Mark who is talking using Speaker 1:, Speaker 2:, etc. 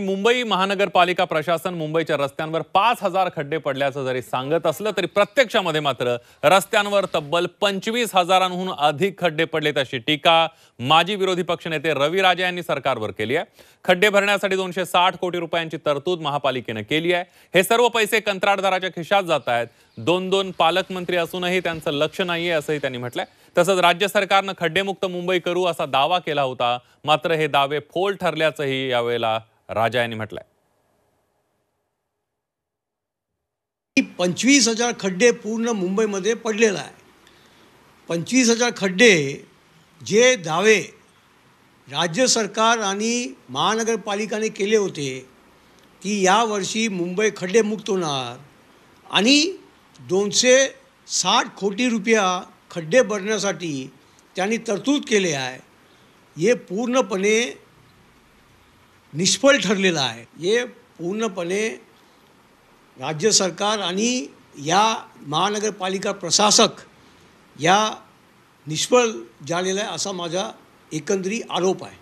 Speaker 1: मुंबई महानगरपालिका प्रशासन मुंबईच्या रस्त्यांवर 5,000 खड्डे पडल्याचं जरी सांगत असलं तरी प्रत्यक्षामध्ये मात्र रस्त्यांवर तब्बल 25,000हून अधिक खड्डे पडलेत अशी टीका माजी विरोधी पक्षनेते रवी राजा यांनी सरकारवर केली आहे। खड्डे भरण्यासाठी 260 कोटी रुपयांची तरतूद महापालिकेने केली आहे। हे सर्व पैसे कंत्राटदाराच्या खिशात जात आहेत। दोन पालकमंत्री असूनही त्यांचं लक्ष नाहीये असंही त्यांनी म्हटलंय। तसंच राज्य सरकारनं खड्डेमुक्त मुंबई करू असा दावा केला होता, मात्र हे दावे फोल ठरल्याचंही यावेळेला राजा यांनी म्हटलंय।
Speaker 2: 25,000 खड्डे पूर्ण मुंबईमध्ये पडलेला आहे। 25,000 खड्डे जे दावे राज्य सरकार आणि महानगरपालिकाने केले होते की या वर्षी मुंबई खड्डेमुक्त होणार आणि 260 कोटी रुपया खड्डे भरण्यासाठी त्यांनी तरतूद केले आहे, हे पूर्णपणे निष्फळ ठरलेलं आहे। हे पूर्णपणे राज्य सरकार आणि या महानगरपालिका प्रशासक या निष्फळ झालेला आहे असा माझा एकंदरी आरोप आहे।